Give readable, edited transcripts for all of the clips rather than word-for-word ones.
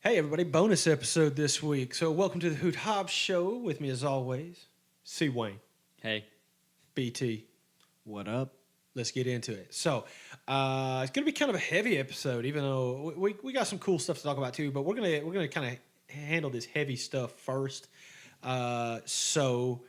Hey, everybody, bonus episode this week. So, welcome to the Hoot Hobbs Show. With me, as always, C. Wayne, Hey, BT. What up? Let's get into it. So, it's going to be kind of a heavy episode, even though we got some cool stuff to talk about too. But we're gonna kind of handle this heavy stuff first. Let's start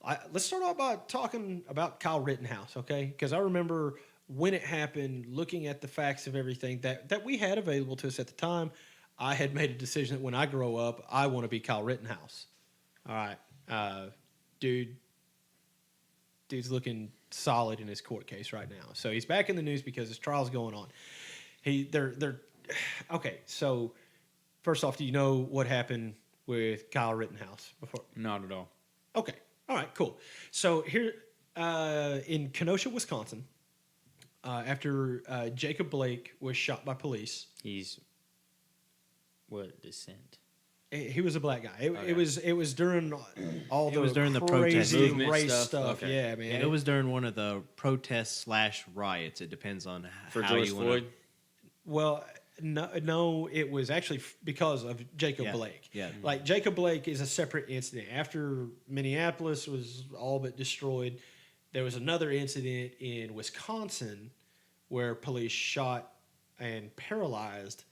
off by talking about Kyle Rittenhouse, okay? Because I remember when it happened, looking at the facts of everything that we had available to us at the time, I had made a decision that when I grow up, I want to be Kyle Rittenhouse. All right, dude's looking solid in his court case right now. So he's back in the news because his trial's going on. They're okay. So first off, do you know what happened with Kyle Rittenhouse before? not at all. Okay, all right, cool. So here in Kenosha, Wisconsin. After Jacob Blake was shot by police. He's what descent? He was a black guy. It was during all It was during the protest crazy movement race stuff. stuff. Okay. Yeah, man. Yeah, it was during one of the protests / riots. It depends on For how George you Floyd? Well, no, it was actually because of Jacob Blake. Yeah. Like Jacob Blake is a separate incident. After Minneapolis was all but destroyed, there was another incident in Wisconsin where police shot and paralyzed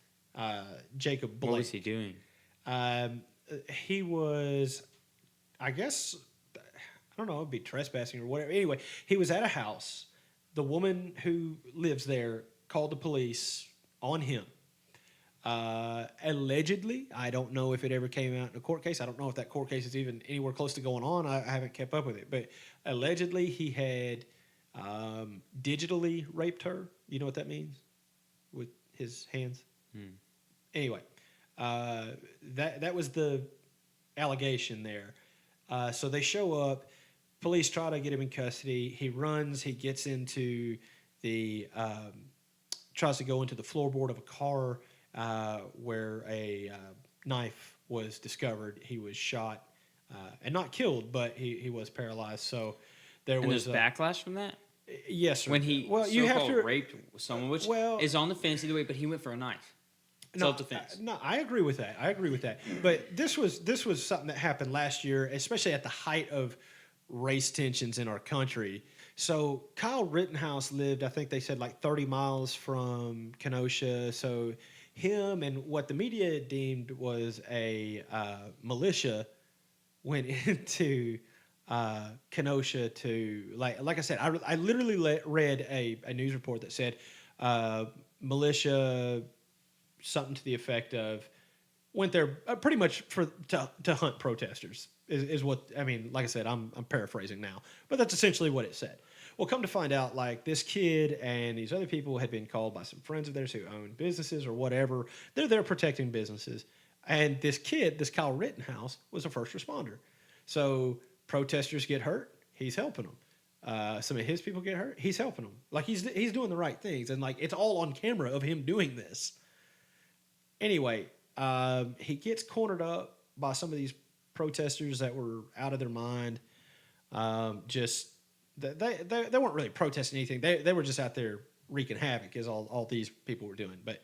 Jacob Blake. What was he doing? He was, I guess, I don't know, it'd be trespassing or whatever. Anyway, he was at a house. The woman who lives there called the police on him. Allegedly, I don't know if it ever came out in a court case. I don't know if that court case is even anywhere close to going on. I haven't kept up with it. But allegedly, he had digitally raped her. You know what that means? With his hands? Anyway, that was the allegation there. So they show up. Police try to get him in custody. He runs. He gets into the tries to go into the floorboard of a car where a knife was discovered. He was shot and not killed, but he was paralyzed. So And there's backlash from that? Yes, sir. When he you have to raped someone, which is on the fence either way, but he went for a knife. Self-defense. No, I agree with that. But this was something that happened last year, especially at the height of race tensions in our country. So Kyle Rittenhouse lived, I think they said, like 30 miles from Kenosha. So him and what the media deemed was a militia went into Kenosha to, like I said, I literally read a news report that said militia, something to the effect of, went there pretty much to hunt protesters is what I mean. Like I said, I'm paraphrasing now, but that's essentially what it said. Well, come to find out, like this kid and these other people had been called by some friends of theirs who own businesses or whatever. They're there protecting businesses, and this kid, this Kyle Rittenhouse, was a first responder. So protesters get hurt, he's helping them. Some of his people get hurt, he's helping them. Like he's doing the right things, and like it's all on camera of him doing this. Anyway, he gets cornered up by some of these protesters that were out of their mind. They weren't really protesting anything. They were just out there wreaking havoc, is all these people were doing. But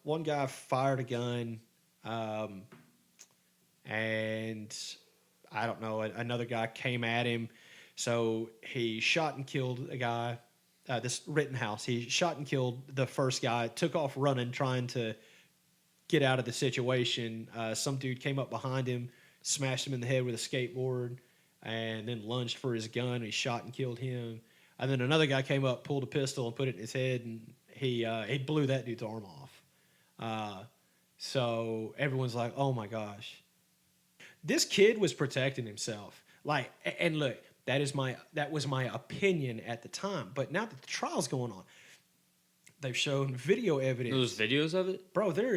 one guy fired a gun, and I don't know, another guy came at him. So he shot and killed a guy, this Rittenhouse. He shot and killed the first guy, took off running, trying to get out of the situation. Some dude came up behind him, smashed him in the head with a skateboard, and then lunged for his gun. And he shot and killed him. And then another guy came up, pulled a pistol, and put it in his head, and he blew that dude's arm off. So everyone's like, "Oh my gosh!" This kid was protecting himself. Like, and look, that was my opinion at the time. But now that the trial's going on, they've shown video evidence. Those videos of it? Bro, there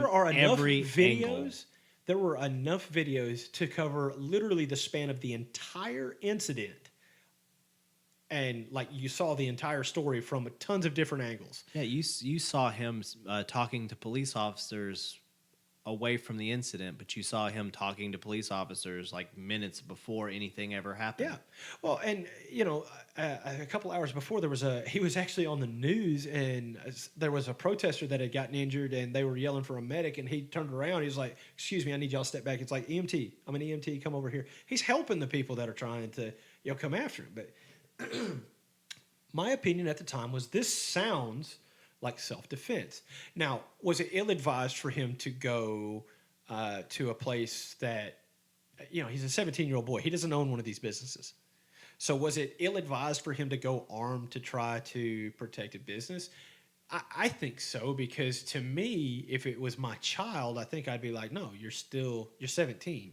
are enough videos. There were enough videos to cover literally the span of the entire incident. And like you saw the entire story from tons of different angles. Yeah, you saw him talking to police officers away from the incident, but you saw him talking to police officers like minutes before anything ever happened. Yeah. Well, and a couple hours before he was actually on the news, and there was a protester that had gotten injured, and they were yelling for a medic, and he turned around. He was like, "Excuse me, I need y'all to step back." It's like, EMT, I'm an EMT, come over here. He's helping the people that are trying to come after him. But my opinion at the time was this sounds like self-defense. Now, was it ill-advised for him to go to a place that, he's a 17-year-old boy. He doesn't own one of these businesses. So was it ill-advised for him to go armed to try to protect a business? I think so, because to me, if it was my child, I think I'd be like, no, you're 17.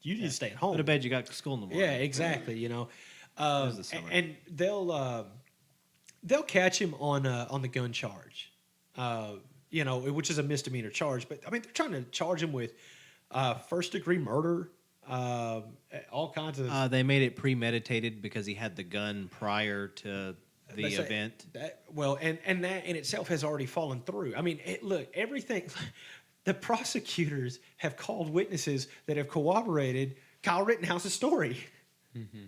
You need to stay at home. Go to bed, you got school in the morning. Yeah, exactly, and they'll catch him on the gun charge, which is a misdemeanor charge. But I mean, they're trying to charge him with first-degree murder, all kinds of. They made it premeditated because he had the gun prior to the event. And that in itself has already fallen through. I mean, look, everything. The prosecutors have called witnesses that have corroborated Kyle Rittenhouse's story. Mm-hmm.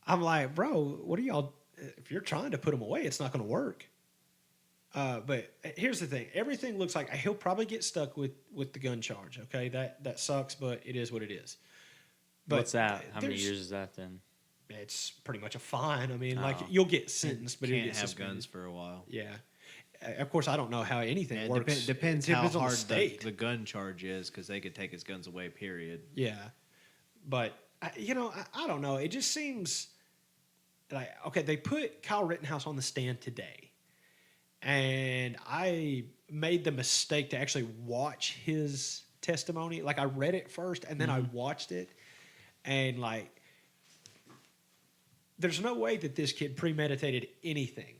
I'm like, bro, what are y'all? If you're trying to put him away, it's not going to work. But here's the thing. Everything looks like he'll probably get stuck with the gun charge. Okay, that sucks, but it is what it is. But what's that? How many years is that then? It's pretty much a fine. I mean, like you'll get sentenced, but you you'll can't get have suspended. guns for a while. Yeah. Of course, I don't know how anything works. Depends it how depends on hard the the gun charge is, because they could take his guns away, period. Yeah. But, I don't know. It just seems like, okay, they put Kyle Rittenhouse on the stand today. And I made the mistake to actually watch his testimony. Like, I read it first, and then I watched it. And, like, there's no way that this kid premeditated anything.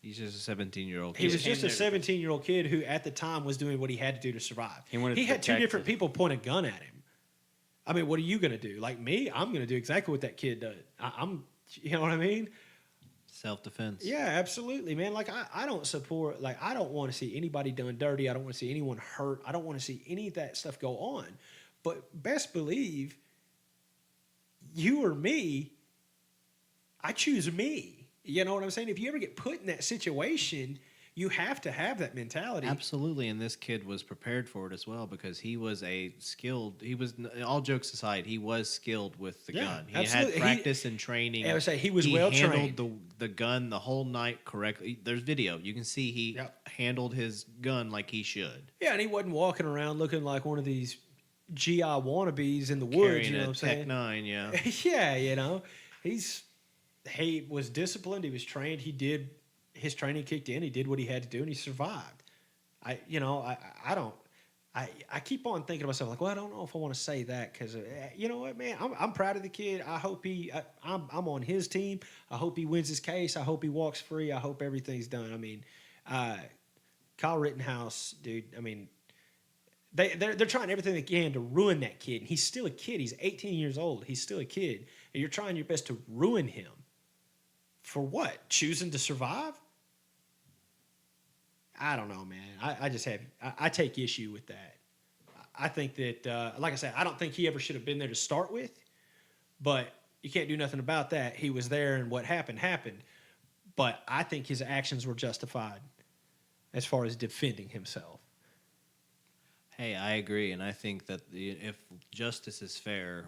He's just a 17-year-old kid. He was just a 17-year-old kid who, at the time, was doing what he had to do to survive. He had two different people point a gun at him. I mean, what are you going to do? Like me, I'm going to do exactly what that kid does. You know what I mean? Self-defense. Yeah, absolutely, man. Like, I don't support, like, I don't want to see anybody done dirty. I don't want to see anyone hurt. I don't want to see any of that stuff go on. But best believe, you or me, I choose me. You know what I'm saying? If you ever get put in that situation, you have to have that mentality. Absolutely, and this kid was prepared for it as well, because he was all jokes aside, he was skilled with the gun. He had practice and training. I would say he was well trained. He handled the gun the whole night correctly. There's video. You can see he handled his gun like he should. Yeah, and he wasn't walking around looking like one of these GI wannabes in the woods. Carrying you know what I'm saying? Tech 9, yeah. Yeah, he was disciplined. He was trained. His training kicked in. He did what he had to do, and he survived. I keep on thinking to myself, like, well, I don't know if I want to say that, because you know what, man, I'm proud of the kid. I hope I'm on his team. I hope he wins his case. I hope he walks free. I hope everything's done. I mean, Kyle Rittenhouse, dude. I mean, they're trying everything they can to ruin that kid. And he's still a kid. He's 18 years old. He's still a kid, and you're trying your best to ruin him. For what? Choosing to survive? I don't know, man. I take issue with that. I think that, like I said, I don't think he ever should have been there to start with, but you can't do nothing about that. He was there, and what happened. But I think his actions were justified as far as defending himself. Hey, I agree, and I think that if justice is fair,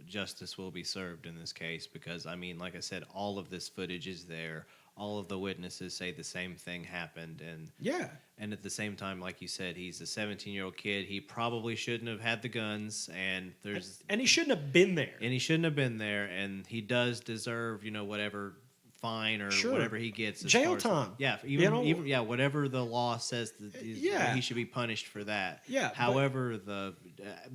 justice will be served in this case, because, I mean, like I said, all of this footage is there. All of the witnesses say the same thing happened. And at the same time, like you said, he's a 17-year-old kid. He probably shouldn't have had the guns, and he shouldn't have been there. And he shouldn't have been there, and he does deserve, whatever fine or whatever he gets. Jail time. Yeah, even whatever the law says that he should be punished for that. Yeah. However, the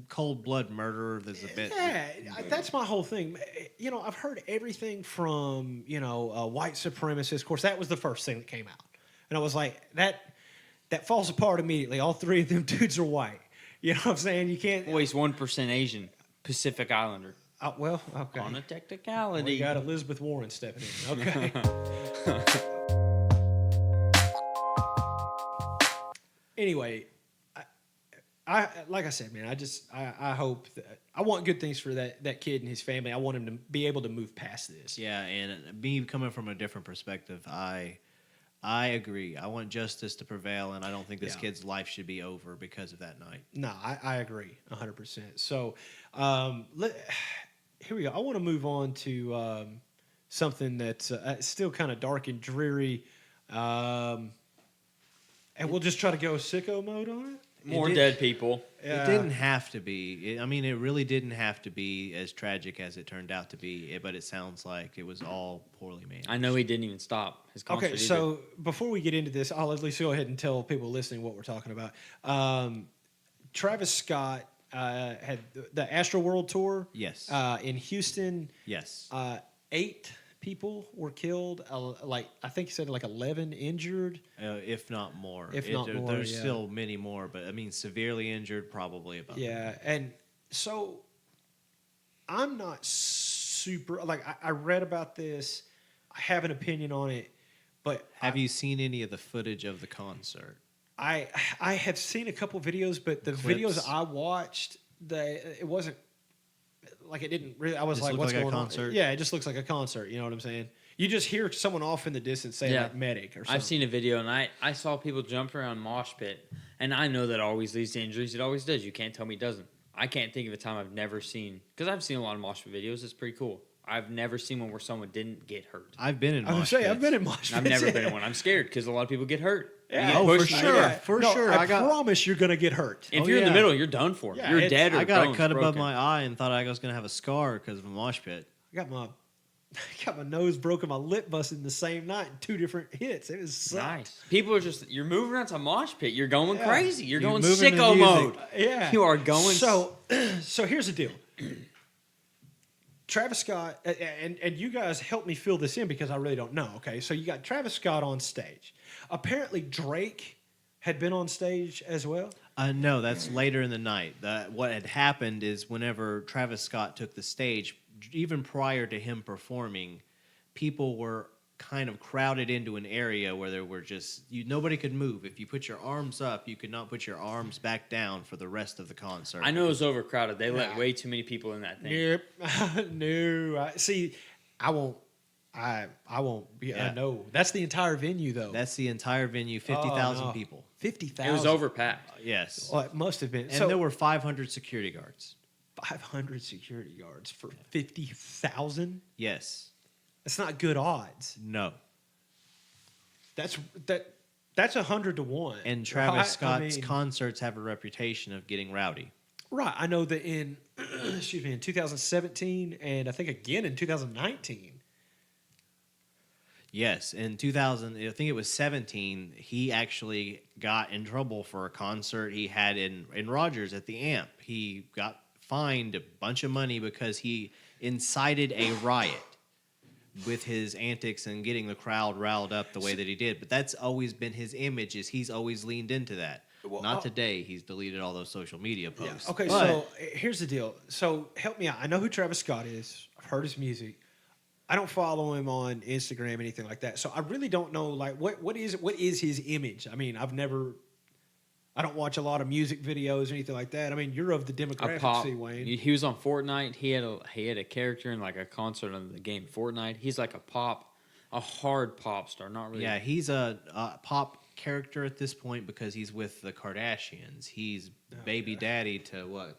cold blood murderer, there's a bit. Yeah, that's my whole thing. I've heard everything from white supremacists. Of course, that was the first thing that came out, and I was like, that falls apart immediately. All three of them dudes are white. You know what I'm saying? You can't. Well, he's 1% Asian, Pacific Islander. Well, okay. On a technicality. We got Elizabeth Warren stepping in. Okay. Anyway, like I said, man, I hope I want good things for that kid and his family. I want him to be able to move past this. Yeah, and me coming from a different perspective, I agree. I want justice to prevail, and I don't think this kid's life should be over because of that night. No, I agree 100%. So here we go. I want to move on to something that's still kind of dark and dreary, and we'll just try to go sicko mode on it. More dead people. It didn't have to be. I mean, it really didn't have to be as tragic as it turned out to be. But it sounds like it was all poorly managed. I know he didn't even stop his concert. Okay, so before we get into this, I'll at least go ahead and tell people listening what we're talking about. Travis Scott had the Astroworld tour. Yes. In Houston. Yes. 8 people were killed. I think he said 11 injured, if not more. More, there's still many more, but I mean, severely injured, probably about. Yeah, and so I'm not super I read about this. I have an opinion on it, but have you seen any of the footage of the concert? I have seen a couple videos, but the Clips. videos I watched, it wasn't. It didn't really. I was Just like, "What's like going a on?" concert? Yeah, it just looks like a concert. You know what I'm saying? You just hear someone off in the distance say medic or something. I've seen a video, and I saw people jump around mosh pit, and I know that always leads to injuries. It always does. You can't tell me it doesn't. I can't think of a time I've never seen, because I've seen a lot of mosh pit videos. It's pretty cool. I've never seen one where someone didn't get hurt. I've been in mosh pits. I've been in mosh pits. I've never been in one. I'm scared because a lot of people get hurt. Yeah. For sure. For sure. I promise you're going to get hurt. If you're in the middle, you're done for. Yeah, you're dead or I got a bones cut above broken. my eye and thought I was going to have a scar because of a mosh pit. I got my nose broken, my lip busted the same night in 2 different hits. It was nice. People are just, you're moving around to a mosh pit. You're going crazy. You're going moving sicko to mode. Yeah. You are going. So here's the deal. Travis Scott, and you guys help me fill this in because I really don't know. Okay, so you got Travis Scott on stage. Apparently Drake had been on stage as well. No, that's later in the night. What had happened is whenever Travis Scott took the stage, even prior to him performing, people were kind of crowded into an area where there were nobody could move. If you put your arms up, you could not put your arms back down for the rest of the concert. I know it was overcrowded. They let way too many people in that thing. Nope. No. See, I won't be. Yeah. No. That's the entire venue, though. That's the entire venue, 50,000 no. people. 50,000. It was overpacked. Yes. Well, it must have been. And there were 500 security guards. 500 security guards for 50,000? Yes. That's not good odds. No. That's 100 to 1. And Travis Scott's concerts have a reputation of getting rowdy. Right. I know that in 2017 and I think again in 2019. Yes, in 2000, I think it was 17, he actually got in trouble for a concert he had in Rogers at the Amp. He got fined a bunch of money because he incited a riot with his antics and getting the crowd riled up the way that he did. But that's always been his image, is he's always leaned into that. Well, not today. He's deleted all those social media posts. Yeah. Okay, so here's the deal. So help me out. I know who Travis Scott is. I've heard his music. I don't follow him on Instagram, anything like that. So I really don't know, what is his image? I mean, I don't watch a lot of music videos or anything like that. I mean, you're of the demographic, see, Wayne. He was on Fortnite. He had a character in a concert on the game Fortnite. He's like a hard pop star, not really. Yeah, he's a pop character at this point because he's with the Kardashians. He's baby daddy to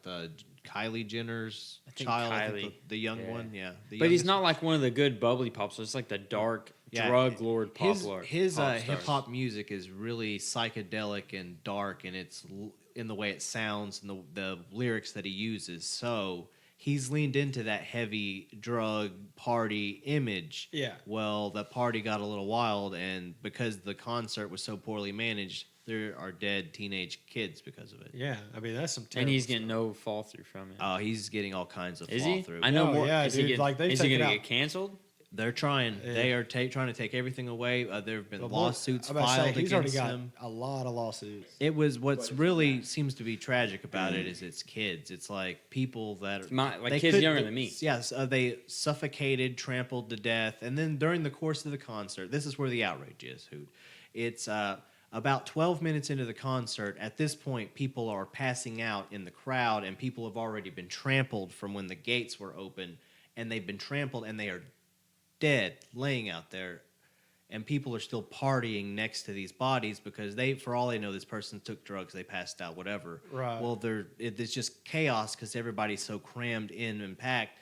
Kylie Jenner's child, the young one. Yeah, but he's not like one of the good bubbly pop stars. It's like the dark drug lord pop star. His hip hop music is really psychedelic and dark, and it's in the way it sounds and the lyrics that he uses. So he's leaned into that heavy drug party image. Yeah. Well, that party got a little wild, and because the concert was so poorly managed, there are dead teenage kids because of it. Yeah, I mean that's some. And he's getting no fall through from it. Oh, he's getting all kinds of is fall he? through. I know more. Yeah, is dude. He going to get canceled? They're trying. Yeah. They are trying to take everything away. There have been lawsuits filed he's against already got him. A lot of lawsuits. It was what's really seems to be tragic about it is it's kids. It's like people that kids younger than me. Yes, they suffocated, trampled to death, and then during the course of the concert, this is where the outrage is. Hoot. It's About 12 minutes into the concert, at this point, people are passing out in the crowd, and people have already been trampled from when the gates were open, and they've been trampled, and they are dead, laying out there, and people are still partying next to these bodies because they, for all they know, this person took drugs, they passed out, whatever. Right. Well, it's just chaos because everybody's so crammed in and packed.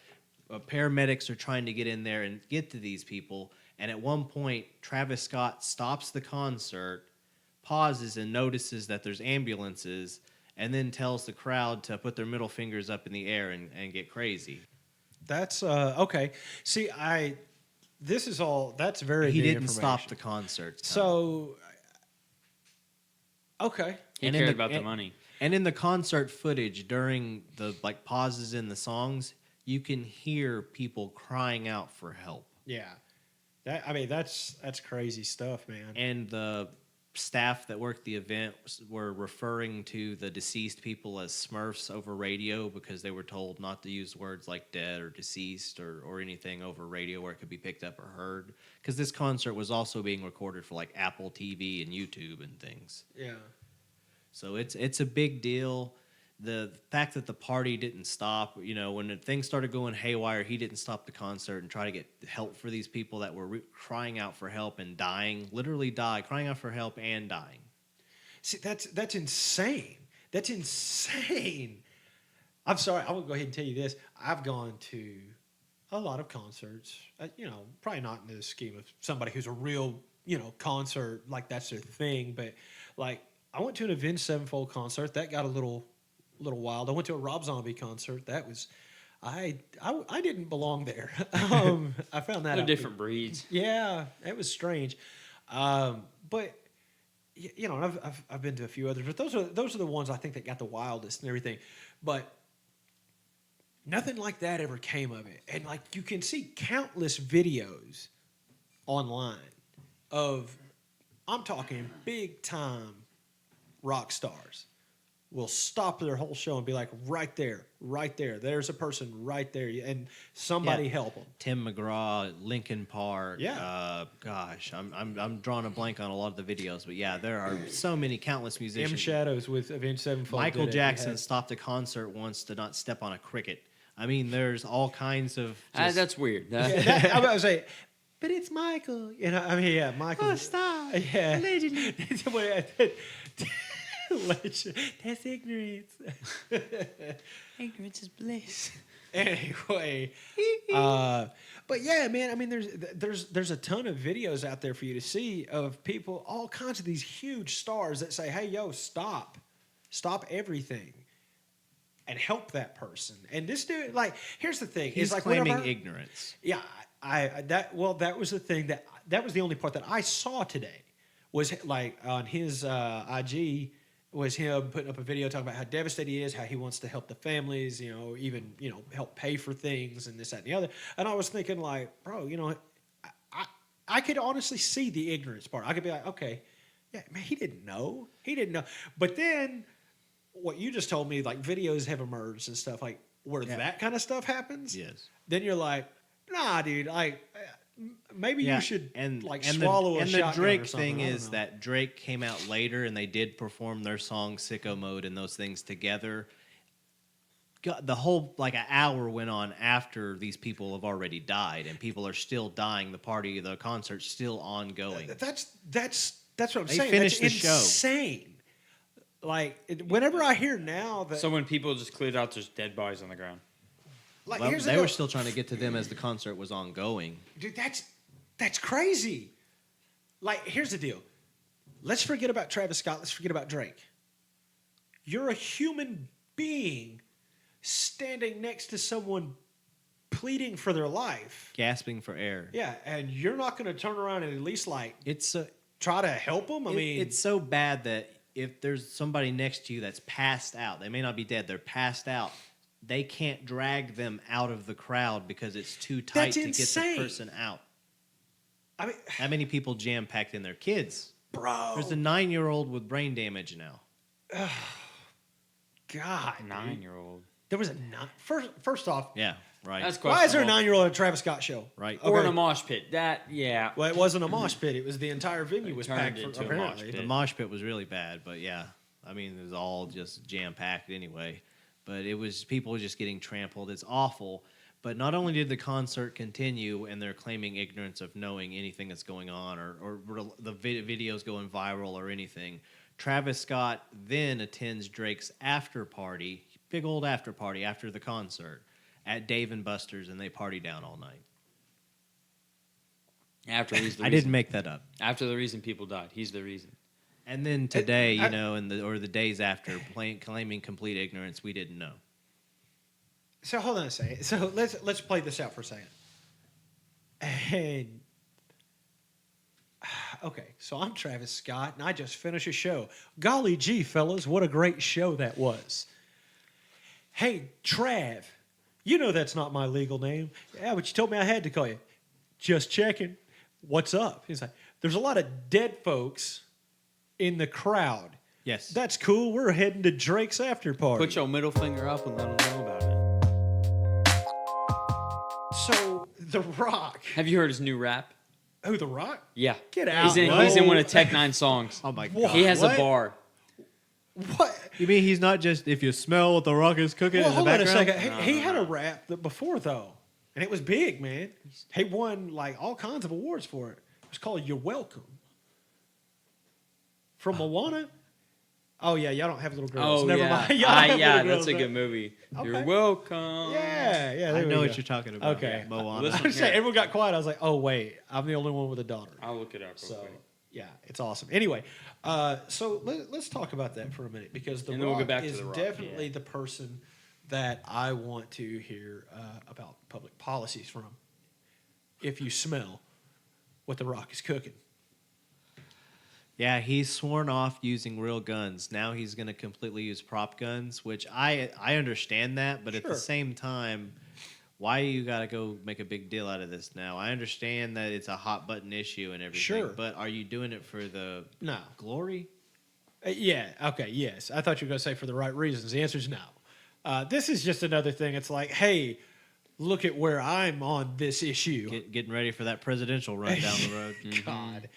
Paramedics are trying to get in there and get to these people, and at one point, Travis Scott stops the concert, pauses and notices that there's ambulances, and then tells the crowd to put their middle fingers up in the air and get crazy. That's okay. See, that's very He new didn't stop information. the concert. So, okay. He And in cared the- about the and- money. And in the concert footage, during the pauses in the songs, you can hear people crying out for help. Yeah. That's crazy stuff, man. And the staff that worked the event were referring to the deceased people as Smurfs over radio because they were told not to use words like dead or deceased or anything over radio where it could be picked up or heard. Because this concert was also being recorded for like Apple TV and YouTube and things. Yeah. So it's a big deal. The fact that the party didn't stop, when things started going haywire, he didn't stop the concert and try to get help for these people that were crying out for help and dying, literally crying out for help and dying. See, that's insane. That's insane. I'm sorry. I will go ahead and tell you this. I've gone to a lot of concerts. Probably not in the scheme of somebody who's a real, concert like that's their thing. But like, I went to an Avenged Sevenfold concert that got a little wild. I went to a Rob Zombie concert. That was, I didn't belong there. I found that They're out. different breeds. Yeah, it was strange. But and I've been to a few others, but those are the ones I think that got the wildest and everything. But nothing like that ever came of it. And like you can see countless videos online of, I'm talking big time rock stars will stop their whole show and be like, right there, there's a person right there, and somebody help them. Tim McGraw, Linkin Park. Yeah. Gosh, I'm drawing a blank on a lot of the videos, but yeah, there are so many countless musicians. M Shadows with Avenged Sevenfold. Michael did it. Jackson stopped a concert once to not step on a cricket. I mean, there's all kinds of. That's weird. Yeah, I'm about to say, but it's Michael. Michael. Oh, stop! Yeah. Allegedly. That's ignorance. Ignorance is bliss. Anyway, but yeah, man. I mean, there's a ton of videos out there for you to see of people, all kinds of these huge stars that say, "Hey, yo, stop everything, and help that person." And this dude, like, here's the thing: He's is like claiming ignorance. Yeah, that was the thing that was the only part that I saw today was like on his IG. Was him putting up a video talking about how devastated he is, how he wants to help the families, even, help pay for things and this, that, and the other. And I was thinking like, bro, I could honestly see the ignorance part. I could be like, okay, yeah, man, he didn't know. But then what you just told me, like videos have emerged and stuff like where that kind of stuff happens. Yes. Then you're like, nah, dude, like maybe you should swallow a shotgun. And the Drake or something. thing I don't is know. that Drake came out later and they did perform their song Sicko Mode and those things together. The whole like an hour went on after these people have already died and people are still dying. The concert's still ongoing. That's what I'm They saying. finished That's the show. insane. Like whenever I hear now that So when people just cleared out, there's dead bodies on the ground. like Well, here's they the were deal. still trying to get to them as the concert was ongoing. Dude, that's crazy. Like, here's the deal. Let's forget about Travis Scott. Let's forget about Drake. You're a human being standing next to someone pleading for their life. Gasping for air. Yeah, and you're not going to turn around and at least like It's try to help them. I mean, it's so bad that if there's somebody next to you that's passed out, they may not be dead, they're passed out. They can't drag them out of the crowd because it's too tight That's to insane. get the person out. I mean, That many people jam-packed in their kids. bro. There's a 9-year-old with brain damage now. God, 9-year-old. There was a first off. Yeah, right. That's Why is there a questionable. 9-year-old at a Travis Scott show? Right. Or in Okay. a mosh pit. Yeah. Well, it wasn't a mosh pit. It was the entire venue It was turned packed. into a Apparently, mosh The pit. mosh pit was really bad, but yeah, I mean, it was all just jam packed anyway. But it was people just getting trampled. It's awful. But not only did the concert continue, and they're claiming ignorance of knowing anything that's going on, or the videos going viral or anything. Travis Scott then attends Drake's after party, big old after party after the concert at Dave and Buster's, and they party down all night. After he's the I reason. didn't make that up. After the reason people died. He's the reason. And then today, or the days after, claiming complete ignorance, we didn't know. So hold on a second. So let's play this out for a second. And okay, so I'm Travis Scott, and I just finished a show. Golly gee, fellas, what a great show that was. Hey, Trav, you know that's not my legal name. Yeah, but you told me I had to call you. Just checking. What's up? He's like, there's a lot of dead folks in the crowd. Yes. That's cool. We're heading to Drake's after party. Put your middle finger up and let them know about it. So, The Rock. Have you heard his new rap? Who, The Rock? Yeah. Get out. He's in one of Tech Nine's songs. Oh my What? god. He has What? a bar. What? You mean he's not just if you smell what the rock is cooking Well, in the hold on a background? second. He had a rap before, though. And it was big, man. He won, like, all kinds of awards for it. It was called You're Welcome. From Moana? Oh, yeah, y'all don't have little girls. Oh, Never yeah. mind. Y'all have yeah, little girls, that's a right? good movie. Okay. You're welcome. Yeah, yeah. I there we know go. what you're talking about. Okay. Moana. Listen. I was saying, everyone got quiet. I was like, oh, wait. I'm the only one with a daughter. I'll look it up real So, quick. yeah, it's awesome. Anyway, so let's talk about that for a minute because The And then we'll Rock get back to is The Rock, definitely yeah. the person that I want to hear about public policies from. If you smell what The Rock is cooking. Yeah, he's sworn off using real guns. Now he's going to completely use prop guns, which I understand that, but at Sure. the same time, why you got to go make a big deal out of this now? I understand that it's a hot button issue and everything, Sure. but are you doing it for the No. glory? Yeah, okay, yes. I thought you were going to say for the right reasons. The answer is no. This is just another thing. It's like, hey, look at where I'm on this issue. Getting ready for that presidential run down the road. God.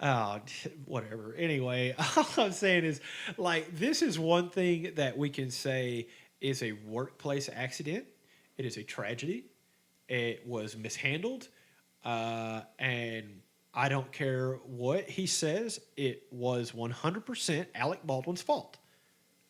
Oh, whatever. Anyway, all I'm saying is, like, this is one thing that we can say is a workplace accident. It is a tragedy. It was mishandled. And I don't care what he says. It was 100% Alec Baldwin's fault.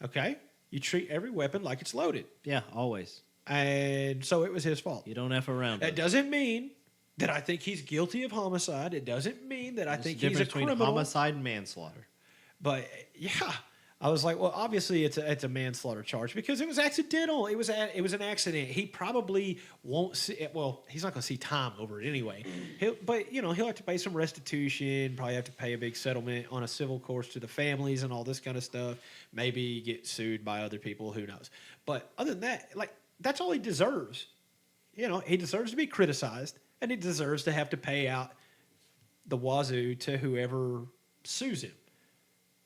Okay? You treat every weapon like it's loaded. Yeah, always. And so it was his fault. You don't F around. That doesn't mean that I think he's guilty of homicide. It doesn't mean that I think he's a between criminal. homicide and manslaughter. But yeah, I was like, well, obviously it's a manslaughter charge because it was accidental. It was an accident. He probably won't see it. Well, he's not going to see time over it anyway. But he'll have to pay some restitution. Probably have to pay a big settlement on a civil course to the families and all this kind of stuff. Maybe get sued by other people. Who knows? But other than that, like that's all he deserves. He deserves to be criticized. And he deserves to have to pay out the wazoo to whoever sues him.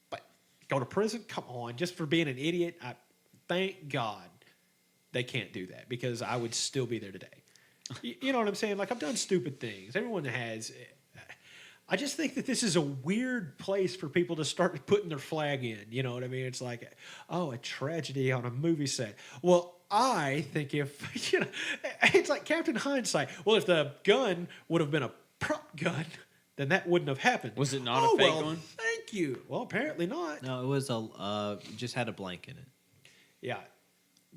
But go to prison? Come on. Just for being an idiot? Thank God they can't do that because I would still be there today. You know what I'm saying? Like, I've done stupid things. Everyone has. I just think that this is a weird place for people to start putting their flag in. You know what I mean? It's like, oh, a tragedy on a movie set. Well, I think if, it's like Captain Hindsight. Well, if the gun would have been a prop gun, then that wouldn't have happened. Was it not a fake one? Thank you. Well, apparently not. No, it was just had a blank in it. Yeah.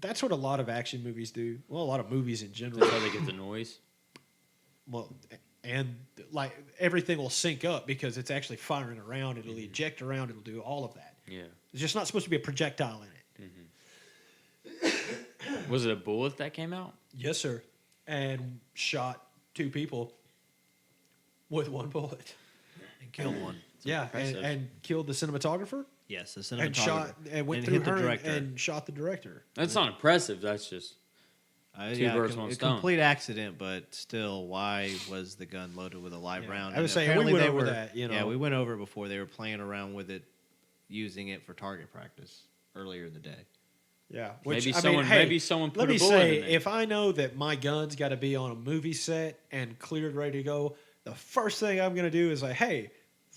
That's what a lot of action movies do. Well, a lot of movies in general. That's how they get the noise. Well, and like everything will sync up because it's actually firing around. It'll eject around. It'll do all of that. Yeah. There's just not supposed to be a projectile in it. Was it a bullet that came out? Yes, sir. And shot 2 people with 1 bullet. And killed one. Yeah, impressive. and killed the cinematographer Yes, the cinematographer. and shot and went And through hit the her director. and shot the director. That's not impressive. That's just Two birds, one a stone. complete accident, but still, why was the gun loaded with a live Yeah. round? I was And saying, we apparently went they over were- that, Yeah, we went over it before. They were playing around with it, using it for target practice earlier in the day. Yeah, Maybe someone put let a me bullet say, in there. if I know that my gun's got to be on a movie set and cleared, ready to go, the first thing I'm going to do is say, "Hey,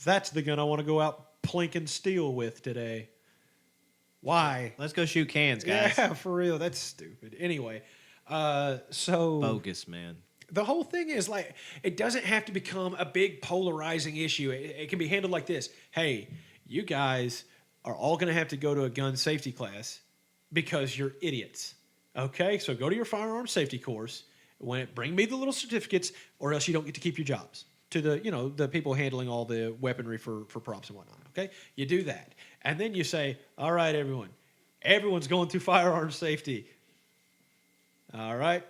that's the gun I want to go out plinking steel with today." Why? Let's go shoot cans, guys. Yeah, for real. That's stupid. Anyway, so Bogus, man. the whole thing is like it doesn't have to become a big polarizing issue. It can be handled like this. Hey, you guys are all going to have to go to a gun safety class because you're idiots. Okay, so go to your firearm safety course. Bring me the little certificates, or else you don't get to keep your jobs. To the people handling all the weaponry for props and whatnot. Okay, you do that, and then you say, all right, everyone's going through firearm safety. All right.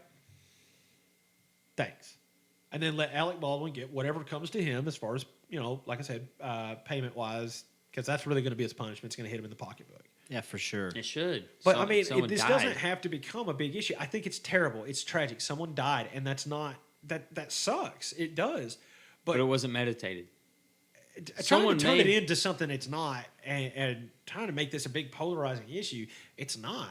Thanks. And then let Alec Baldwin get whatever comes to him as far as, like I said, payment-wise, because that's really going to be his punishment. It's going to hit him in the pocketbook. Yeah, for sure. It should. But, this died. doesn't have to become a big issue. I think it's terrible. It's tragic. Someone died, and that's not – that sucks. It does. But it wasn't meditated. Trying to turn it into something it's not and trying to make this a big polarizing issue, it's not.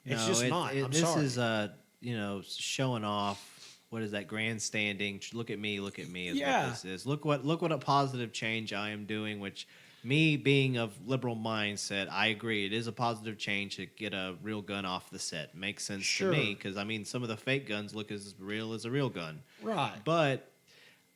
It's just not. I'm sorry. This is, showing off. What is that? Grandstanding. Look at me is what this is. Look what a positive change I am doing, which me being of liberal mindset, I agree. It is a positive change to get a real gun off the set. Makes sense to me because, some of the fake guns look as real as a real gun. Right. But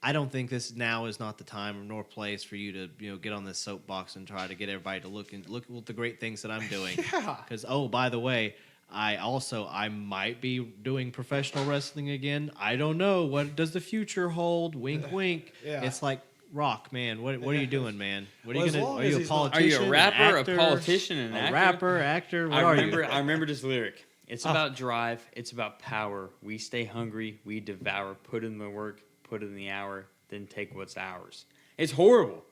I don't think this now is not the time nor place for you to get on this soapbox and try to get everybody to look at the great things that I'm doing. Yeah. Because by the way, I might be doing professional wrestling again. I don't know. What does the future hold? Wink, wink. Yeah. It's like, Rock, man. What are you doing, man? What are you gonna? Are as you a he's not- Are you politician? a rapper, actor, a politician, an a actor? rapper, actor? What are you? I remember this lyric. It's about drive. It's about power. We stay hungry. We devour. Put in the work. Put in the hour. Then take what's ours. It's horrible.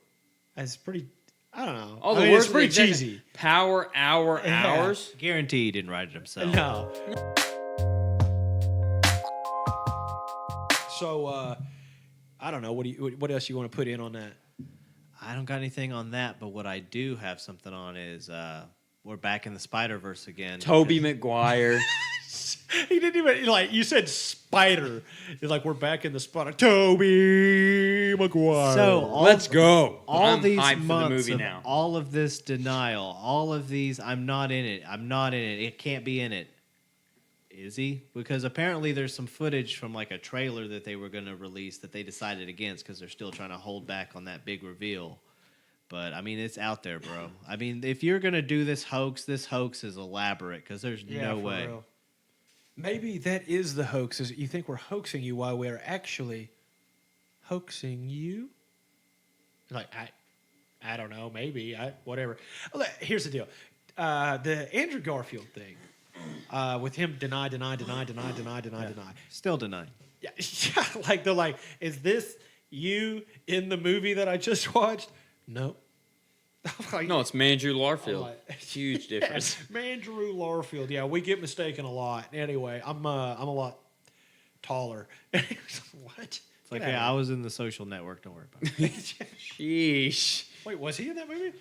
It's pretty. I don't know. All the words it's pretty that- cheesy. Power, hour, Yeah. hours. Guarantee he didn't write it himself. No. So I don't know. What else you want to put in on that? I don't got anything on that, but what I do have something on is we're back in the Spider-Verse again. Toby Maguire. He didn't even you said spider. It's like we're back in the spot. Toby Maguire. So Let's go. All I'm these hyped for the months movie of now. all of this denial, all of these, I'm not in it. It can't be in it. Is he? Because apparently there's some footage from a trailer that they were going to release that they decided against because they're still trying to hold back on that big reveal. But it's out there, bro. If you're going to do this hoax is elaborate because there's no for way. real. Maybe that is the hoax. Is you think we're hoaxing you while we're actually hoaxing you? I don't know. Maybe whatever. Here's the deal. The Andrew Garfield thing with him deny. Still denied. Yeah, they're like, is this you in the movie that I just watched? No. No, it's Mandrew Larfield. like- Huge difference. Mandrew Larfield. Yeah, we get mistaken a lot. Anyway, I'm a lot taller. What? It's like, I was in The Social Network. Don't worry about it. Sheesh. Wait, was he in that movie?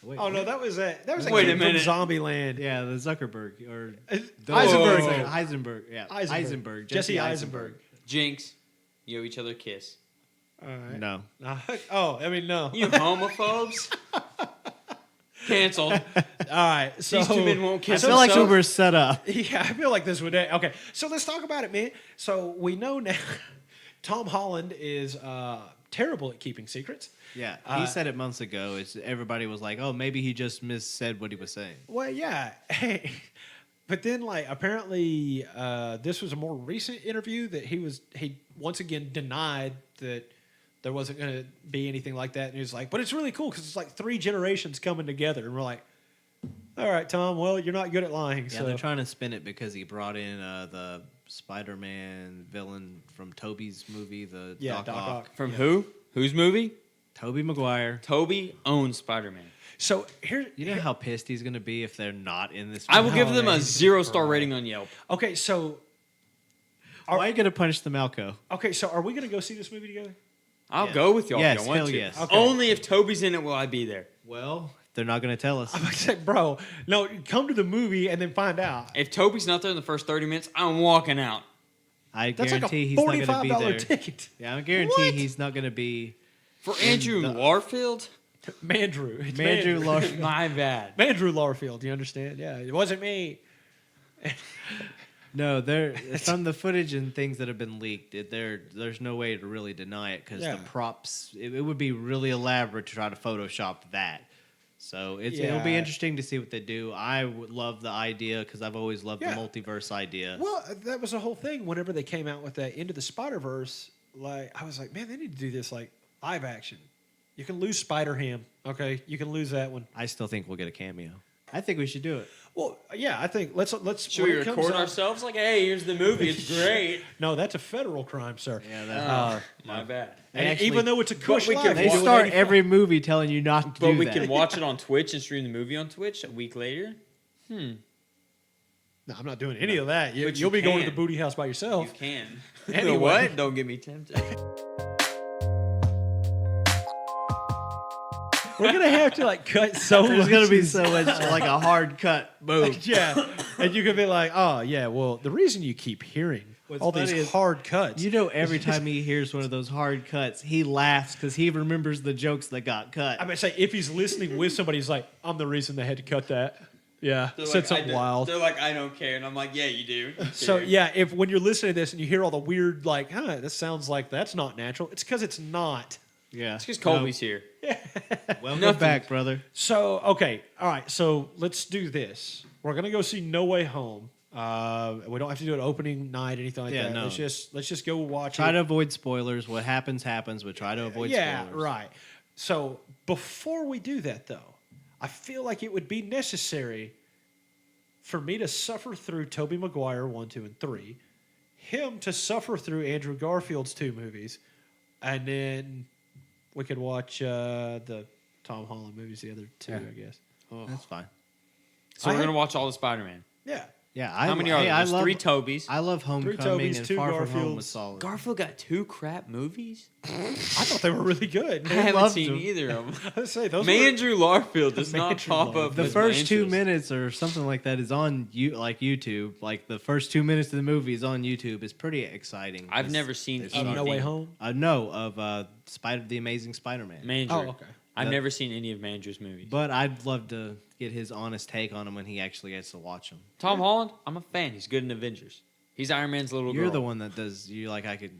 Wait, Oh no, that was a Wait kid a minute. from Zombieland. Yeah, the Zuckerberg or Heisenberg. Heisenberg. Yeah, Eisenberg. Jesse Eisenberg. Jinx. You owe each other a kiss. All right. No. Oh, no. You homophobes. Canceled. All right. So These two men won't I kiss feel like we themselves. were set up. yeah, I feel like this would. Okay, so let's talk about it, man. So we know now Tom Holland is terrible at keeping secrets. Yeah, he said it months ago. Everybody was like, "Oh, maybe he just missaid what he was saying." Well, yeah. Hey, but then apparently this was a more recent interview that he once again denied that there wasn't going to be anything like that, and he was like, "But it's really cool because it's like 3 generations coming together," and we're like, "All right, Tom. Well, you're not good at lying." Yeah, so they're trying to spin it because he brought in the Spider-Man villain from Toby's movie, the Doc Ock. From who? Whose movie? Toby Maguire. Toby owns Spider-Man. So here, You know how pissed he's going to be if they're not in this I movie? will give them a he's 0-star right. rating on Yelp. okay, so Why are you going to punch the Malco? are we going to go see this movie together? I'll Yes. go with y'all Yes, if y'all want hell to. yes. Okay. Only if Toby's in it will I be there. Well, They're not going to tell us. I'm like, say, bro, no, come to the movie and then find out. If Toby's not there in the first 30 minutes, I'm walking out. I That's like guarantee a he's not going to be $45 there. ticket. Yeah, I guarantee he's not going to be. For Andrew Larfield? Mandrew. It's Mandrew Larfield. My bad. Mandrew Larfield, you understand? Yeah, it wasn't me. No, there from the footage and things that have been leaked, there's no way to really deny it because Yeah. the props, it would be really elaborate to try to Photoshop that. So it'll be Yeah. interesting to see what they do. I would love the idea because I've always loved Yeah. the multiverse idea. Well, that was the whole thing. Whenever they came out with that Into the Spider-Verse, like I was like, man, they need to do this like live action. You can lose Spider-Ham, okay? You can lose that one. I still think we'll get a cameo. I think we should do it. Well, yeah, I think let's. Should when we it comes record out- ourselves? Like, hey, here's the movie. It's great. No, that's a federal crime, sir. Yeah, My bad. And actually- even though it's a cush we life, can they you do it start 85. every movie telling you not to But do we that. can watch it on Twitch and stream the movie on Twitch a week later. No, I'm not doing any of that. But You'll be going to can. the booty house by You yourself. can. Anyway. What? Don't get me tempted. We're gonna have to like cut so There's much. gonna be so much like a hard cut. Boom. Yeah, and you can be like, oh yeah, well, the reason you keep hearing What's all funny these is- hard cuts, You know, every time he hears one of those hard cuts, he laughs because he remembers the jokes that got cut. I mean, say if he's listening with somebody, he's like, I'm the reason they had to cut that. Yeah, said something wild. They're like, I don't care, and I'm like, yeah, you do. You So care. yeah, if when you're listening to this and you hear all the weird like, this sounds like that's not natural. It's because it's not. Yeah. It's because Colby's here. Welcome Nothing. back, brother. So okay, all right. So let's do this. We're gonna go see No Way Home. We don't have to do an opening night, anything like Yeah, that. no. Let's just go watch Try it. to avoid spoilers. What happens, happens, but try to avoid Yeah, spoilers. right. So before we do that, though, I feel like it would be necessary for me to suffer through Tobey Maguire 1, 2, and 3, him to suffer through Andrew Garfield's 2 movies, and then we could watch the Tom Holland movies, the other 2, Yeah. I guess. That's fine. So I we're had- gonna watch all the Spider-Man. Yeah. Yeah. How many are there? I There's love 3 Tobys. I love Homecoming Tobys, and 2 Far From Home Garfields. was solid. Garfield got 2 crap movies. I thought they were really good. I haven't loved seen them. either of them. I was say those were, Andrew Larfield does not Mandrew pop Larfield. up. The as my first 2 interest. minutes or something like that is on YouTube. Like the first 2 minutes of the movie is on YouTube. It's pretty exciting. I've It's- never seen it's anything. No Way Home. No, of The Amazing Spider-Man. Mandrew. Oh, okay. I've That- never seen any of Mandrew's movies. But I'd love to get his honest take on him when he actually gets to watch them. Tom Holland, I'm a fan. He's good in Avengers. He's Iron Man's little You're girl. the one that does. You like I could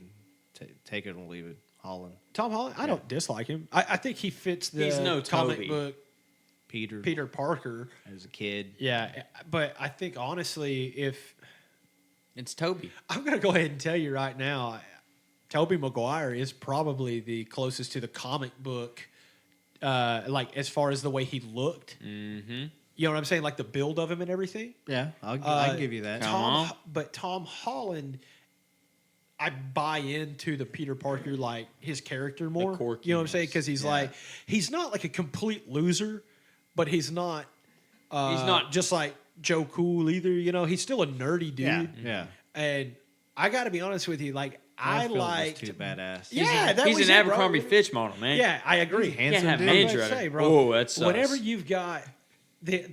take it or leave it. Holland, Tom Holland. I don't dislike him. I think he fits the He's no comic Toby. book Peter Peter Parker. as a kid. Yeah, but I think honestly, if It's Toby. I'm gonna go ahead and tell you right now, Tobey Maguire is probably the closest to the comic book, like as far as the way he looked. Mm-hmm. You know what I'm saying? Like the build of him and everything. Yeah, I can give you that. Come on. But Tom Holland, I buy into the Peter Parker, like his character more. quirkiness. You know what I'm saying? Because he's Yeah. like, he's not like a complete loser, but he's not just like Joe Cool either. You know, he's still a nerdy dude. Yeah, yeah. And I got to be honest with you, like I Garfield was liked. too badass. Yeah, that He's was an it, bro. Abercrombie Fitch model, man. Yeah, I agree. He's You can't handsome have dude. Mandrew Let's out say, of bro, Oh, that sucks. Whenever you've got the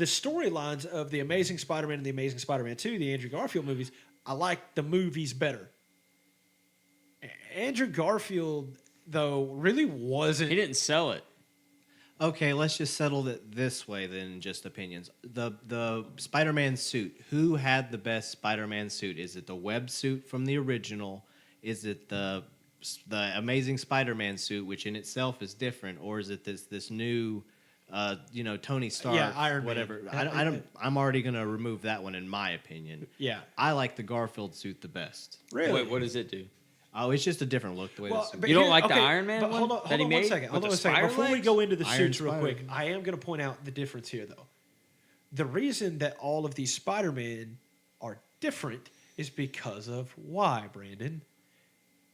storylines of the Amazing Spider-Man and the Amazing Spider-Man 2, the Andrew Garfield movies, I like the movies better. Andrew Garfield, though, really wasn't. He didn't sell it. Okay, let's just settle it this way then, just opinions. The Spider-Man suit. Who had the best Spider-Man suit? Is it the web suit from the original? Is it the Amazing Spider-Man suit, which in itself is different, or is it this new, Tony Stark, Iron Man. whatever? I don't. I'm already gonna remove that one in my opinion. Yeah, I like the Garfield suit the best. really. Wait, what does it do? Oh, it's just a different look. The way Well, the suit. but You don't here- like the okay, Iron Man but one hold on, that hold he on made one second. with Hold on the a second. spider Before we legs? go into the Iron suits real Spider. quick, I am going to point out the difference here, though. The reason that all of these Spider-Man are different is because of why, Brandon?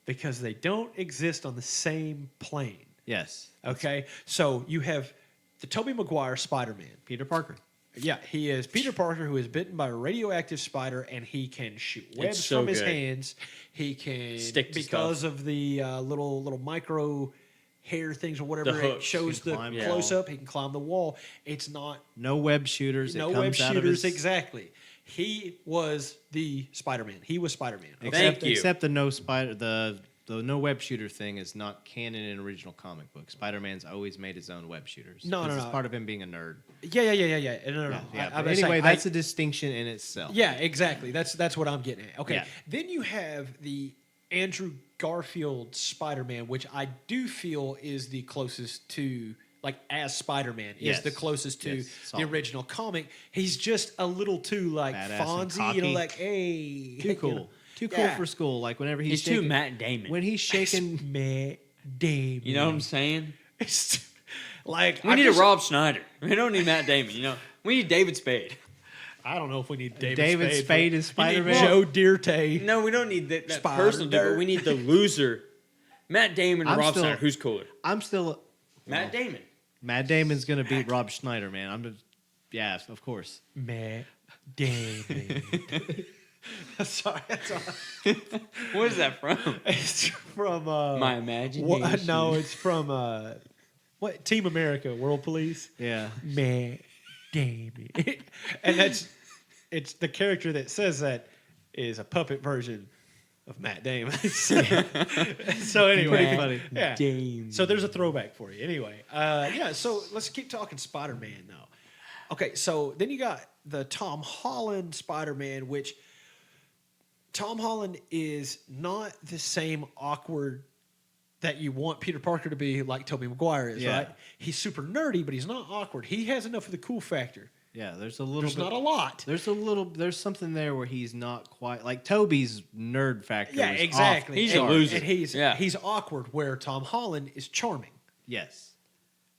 Because they don't exist on the same plane. Yes. Okay? So you have the Tobey Maguire Spider-Man. Peter Parker. Yeah, he is Peter Parker, who is bitten by a radioactive spider, and he can shoot webs so from his good. hands. He can Stick to because of the little micro hair things or whatever. The It hooks. shows He can the climb the close wall. up. He can climb the wall. It's not No web shooters. no it web comes out of shooters. his, Exactly. He was the Spider-Man. He was Spider-Man. Okay? Thank you. Except the no spider the no web shooter thing is not canon in original comic book. Spider-Man's always made his own web shooters. No, 'Cause no, it's no. part of him being a nerd. Yeah. No. Yeah. I But was anyway, saying, that's a distinction in itself. yeah, exactly. That's what I'm getting at. Okay. Yeah. Then you have the Andrew Garfield Spider-Man, which I do feel is the closest to, like, as Spider-Man is Yes. the closest to Yes. the Solid. original comic. He's just a little too like Badass and Fonzie, you know, cocky. like, hey, Too cool. you know. Too cool Yeah. for school. Like whenever He's too Matt Damon. when he's shaking. Matt Damon. You know what I'm saying? It's like We need a Rob Schneider. We don't need Matt Damon. You know, we need David Spade. I don't know if we need David Spade is You need Spider-Man? Joe Dirte. No, we don't need that Spider personal dude, but Dirt. we need the loser. Matt Damon and I'm Rob still- Schneider. Who's cooler? I'm still. Matt Damon. Matt Damon's gonna beat Rob Schneider, man. Yeah, of course. Matt Damon. Sorry, that's all. What is that from? It's from My imagination. No, it's from what Team America, World Police. Yeah. Matt Damon, and it's the character that says that is a puppet version of Matt Damon. So anyway, Pretty funny. Yeah. Damon. So there's a throwback for you. Anyway, yeah. So let's keep talking Spider-Man now. Okay, so then you got the Tom Holland Spider-Man, which Tom Holland is not the same awkward that you want Peter Parker to be like Tobey Maguire is, Yeah. right? He's super nerdy, but he's not awkward. He has enough of the cool factor. Yeah, there's a little There's bit. not a lot. There's something there where he's not quite like Toby's nerd factor. Yeah, is exactly. off. He's and, a loser. And he's Yeah. he's awkward, where Tom Holland is charming, Yes.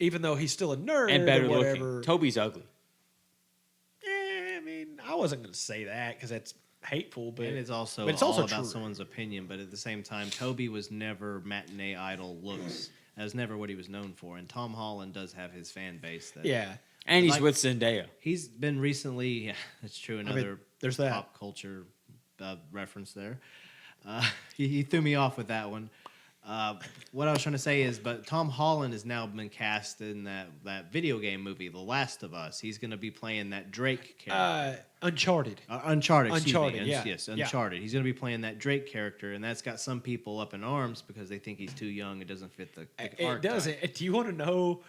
even though he's still a nerd and better or whatever. looking. Toby's ugly. I mean, I wasn't going to say that because that's hateful, but And it's also, but it's also all about true. someone's opinion, but at the same time, Toby was never matinee idol looks. That was never what he was known for. And Tom Holland does have his fan base. That Yeah, And he's Like- with Zendaya. He's been recently, yeah, that's true, another there's that. pop culture reference there. He threw me off with that one. What I was trying to say is, but Tom Holland has now been cast in that video game movie, The Last of Us. He's going to be playing that Drake character. Uncharted. Uncharted, excuse me. Uncharted, yeah. Yes, Yeah. Uncharted. He's going to be playing that Drake character, and that's got some people up in arms because they think he's too young. It doesn't fit the It archetype. doesn't. Do you want to know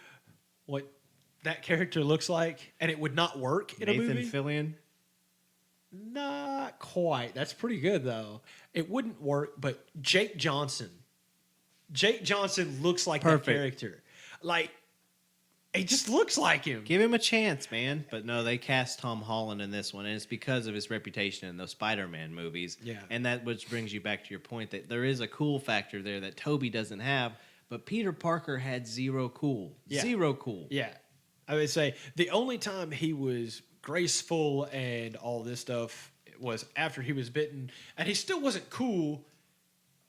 what that character looks like? And it would not work in a Nathan movie? Fillion. Not quite. That's pretty good, though. It wouldn't work, but Jake Johnson. Jake Johnson looks like Perfect. that character. Like, he just looks like him. Give him a chance, man. But no, they cast Tom Holland in this one, and it's because of his reputation in those Spider-Man movies. Yeah. And that which brings you back to your point that there is a cool factor there that Toby doesn't have, but Peter Parker had zero cool. Yeah. Zero cool. Yeah. I would say the only time he was graceful and all this stuff was after he was bitten. And he still wasn't cool,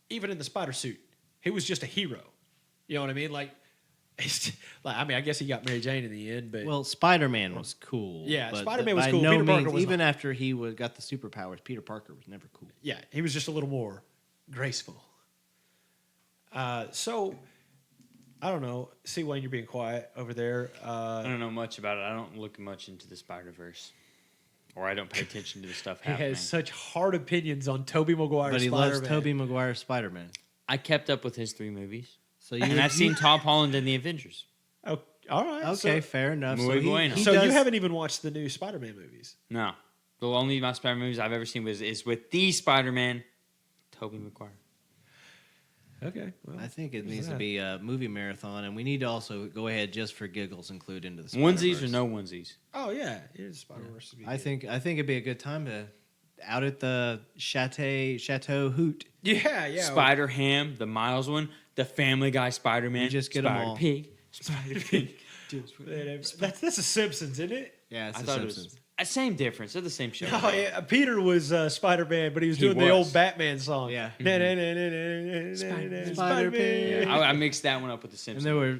even in the spider suit. He was just a hero. You know what I mean? Like, I mean, I guess he got Mary Jane in the end, but Well, Spider-Man was cool. Yeah, but Spider-Man was by cool. No Peter Parker means, was even not. after he got the superpowers, Peter Parker was never cool. yeah, he was just a little more graceful. So, I don't know. See, Wayne, you're being quiet over there. I don't know much about it. I don't look much into the Spider-Verse. Or I don't pay attention to the stuff He happening. has such hard opinions on Tobey Maguire. But he Spider-Man. loves Tobey Maguire's Spider-Man. I kept up with his 3 movies. So And I've seen Tom Holland in the Avengers. Oh, all right. Okay, So, fair enough. Muy bueno. so you does- haven't even watched the new Spider-Man movies. No. The only my Spider movies I've ever seen is with the Spider-Man, Tobey Maguire. Okay. Well, I think it there's needs to that. be a movie marathon, and we need to also go ahead just for giggles include into the Onesies Spider-Verse. or no onesies? Oh yeah, it is Spider-Verse. to be I good. think it'd be a good time to out at the Chateau Hoot. Yeah. Spider Ham, the Miles one, the Family Guy Spider-Man, You just get 'em Spider all. Pig, Spider Pig. That's the Simpsons, isn't it? Yeah, it's I the thought Simpsons. it was same difference. They're the same show. Oh yeah. Peter was Spider-Man, but he was He doing the was. old Batman song. Yeah. Spider-Man. Spider-Pig. I mixed that one up with the And Simpsons. there were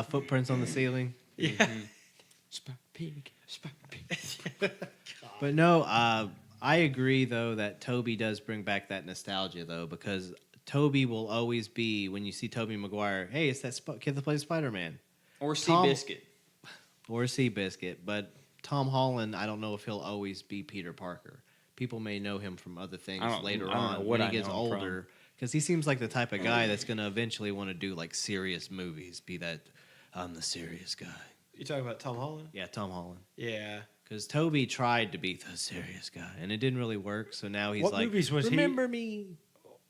footprints on the ceiling. Yeah. Spider Pig, Spider Pig. But no, I agree though that Toby does bring back that nostalgia though, because Toby will always be, when you see Tobey Maguire, hey, it's that kid that plays Spider-Man. Or Tom- Seabiscuit. Or Seabiscuit. But Tom Holland, I don't know if he'll always be Peter Parker. People may know him from other things later on when he gets older. Because he seems like the type of guy that's going to eventually want to do like serious movies. Be that, I'm the serious guy. You talking about Tom Holland? Yeah, Tom Holland. Yeah. Because Toby tried to be the serious guy, and it didn't really work. So now he's What like, movies was remember me?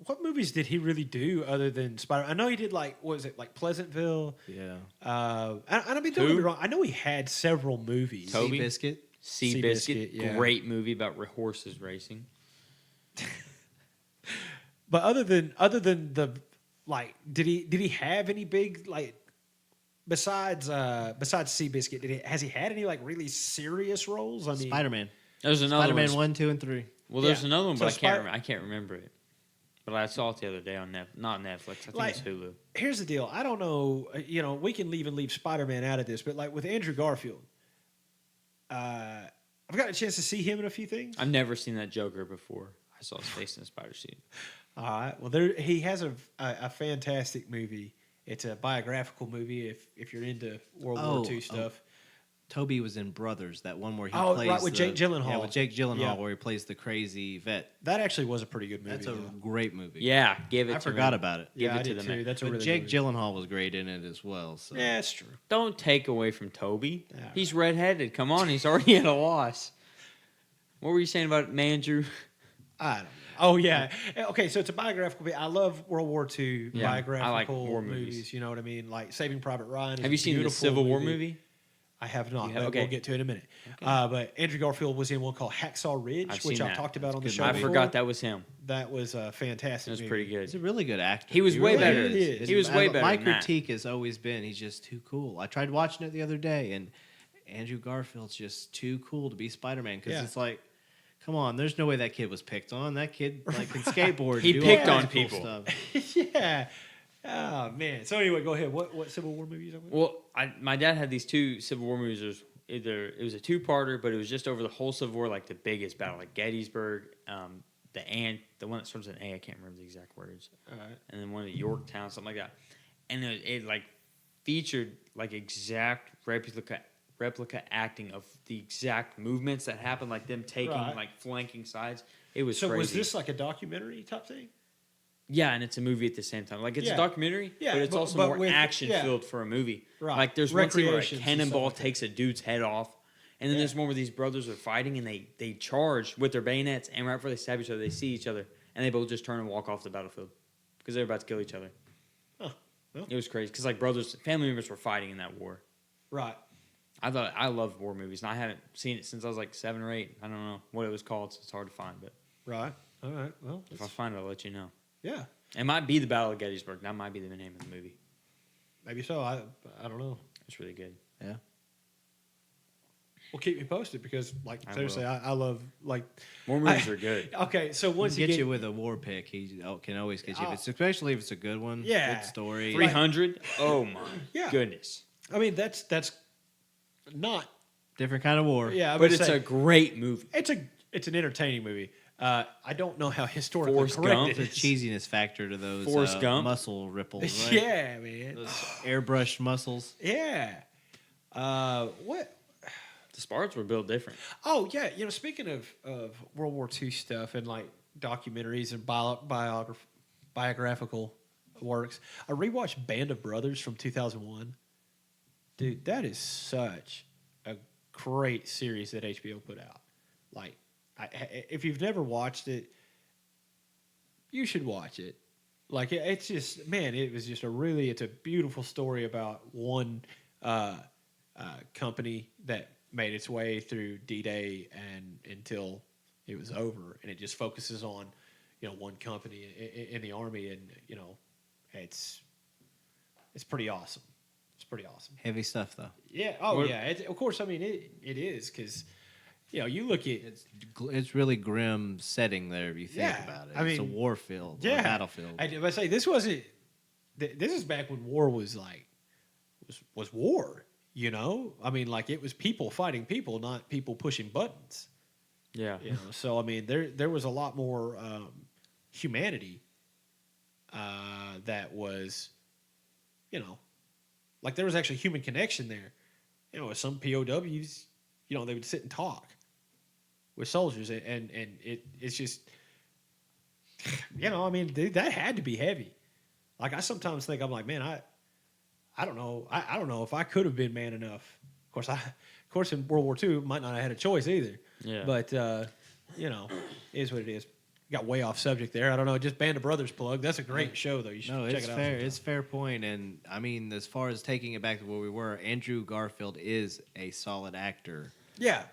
What movies did he really do other than Spider? I know he did like, what was it, like Pleasantville? Yeah. I mean, don't get me wrong. I know he had several movies. Toby? Seabiscuit. Seabiscuit, yeah. great movie about horses racing. But other than the like, did he have any big like besides Seabiscuit? Has he had any like really serious roles? I mean, Spider-Man. There's another Spider-Man one. 1, 2, and 3. Well, there's Yeah. another one, but So I can't remember it. But I saw it the other day on not Netflix. I think Like- it's Hulu. Here's the deal. I don't know. We can leave Spider-Man out of this, but like with Andrew Garfield, I've gotten a chance to see him in a few things. I've never seen that Joker before. I saw his face in the spider suit. All right. Well, he has a fantastic movie. It's a biographical movie. If you're into World War II stuff. Toby was in Brothers, that one where he Oh, plays right, with Jake Gyllenhaal. Yeah, with Jake Gyllenhaal, Yeah. where he plays the crazy vet. That actually was a pretty good movie. That's a though. great movie. Yeah, give it I to forgot him. about it. Give Yeah, it I to did the too. man. That's a But really Jake good movie. Gyllenhaal was great in it as well. So. Yeah, that's true. Don't take away from Toby. Yeah, He's redheaded. Come on, he's already at a loss. What were you saying about Mandrew? I don't know. Oh yeah. Okay, so it's a biographical movie. I love World War II Yeah, biographical I like war movies. You know what I mean? Like Saving Private Ryan. Is Have you a seen the beautiful Civil War movie? I have not. You have- But okay. We'll get to it in a minute. Okay. But Andrew Garfield was in one called Hacksaw Ridge, I've which seen I've that. talked about on the good show. I movie. forgot that was him. That was a fantastic. It was movie. pretty He's good. a really good actor. He was way really better. is. He was way better My than that. critique has always been he's just too cool. I tried watching it the other day, and Andrew Garfield's just too cool to be Spider-Man because Yeah. it's like, come on, there's no way that kid was picked on. That kid like can skateboard. He do all picked kinds on of cool people. stuff. Yeah. Oh man. So anyway, go ahead. What Civil War movies are we? Well, my dad had these two Civil War movies. It was a two-parter, but it was just over the whole Civil War, like the biggest battle, like Gettysburg, the one that starts with an A. I can't remember the exact words. All right. And then one at Yorktown, something like that. And it like featured like exact replica acting of the exact movements that happened, like them taking Right. like flanking sides. It was So crazy. was this like a documentary type thing? Yeah, and it's a movie at the same time. Like it's Yeah. a documentary, Yeah, but it's but- also but more with- action yeah. filled for a movie. Right. Like there's one scene where a Recreations and stuff cannonball like that. takes a dude's head off, and then Yeah. there's one where these brothers are fighting and they charge with their bayonets, and right before they stab each other, they see each other, and they both just turn and walk off the battlefield because they're about to kill each other. Huh. Well. It was crazy because like family members were fighting in that war. Right. I love war movies, and I haven't seen it since I was like 7 or 8. I don't know what it was called, so it's hard to find. But Right. All right. Well, if I find it, I'll let you know. yeah. It might be the Battle of Gettysburg. That might be the name of the movie. Maybe so. I don't know. It's really good. Yeah. Well, keep me posted because, like, I seriously, will. I love like. War movies are good. Okay, so Once once he you gets get you with a war pick, he can always get you. Oh. Especially if it's a good one. Yeah. Good story. 300? Oh my Yeah. goodness. I mean, that's not. Different kind of war. Yeah, I But would it's say, a great movie. it's an entertaining movie. I don't know how historically Forrest correct Gump. it The is. cheesiness factor to those Forrest Gump. muscle ripples, right? Yeah, man. Those airbrushed muscles. Yeah. What? The Spartans were built different. Oh yeah, speaking of World War II stuff and like documentaries and biographical works, I rewatched Band of Brothers from 2001. Dude, that is such a great series that HBO put out. Like, if you've never watched it, you should watch it. Like, it's just, man, it's a beautiful story about one company that made its way through D-Day and until it was over, and it just focuses on, one company in the Army, and it's pretty awesome. It's pretty awesome. Heavy stuff, though. Yeah. Oh, What- yeah. Of course. I mean, it is because, you look at It's really grim setting there if you think Yeah, about it. I It's a mean, war field, yeah, a battlefield. I say this wasn't. This is back when war was was war. I mean, like it was people fighting people, not people pushing buttons. Yeah. So I mean, there was a lot more humanity that was, you know, like there was actually human connection there. You know, with some POWs, you know, they would sit and talk with soldiers, and it's just, you know, I mean, dude, that had to be heavy. Like I sometimes think I'm like, man, I don't know, I don't know if I could have been man enough. Of course, in World War II, might not have had a choice either. Yeah. But you know, it is what it is. Got way off subject there. I don't know. Just Band of Brothers plug. That's a great show, though. You should check it out. Fair. It's fair point. And I mean, as far as taking it back to where we were, Andrew Garfield is a solid actor. Yeah.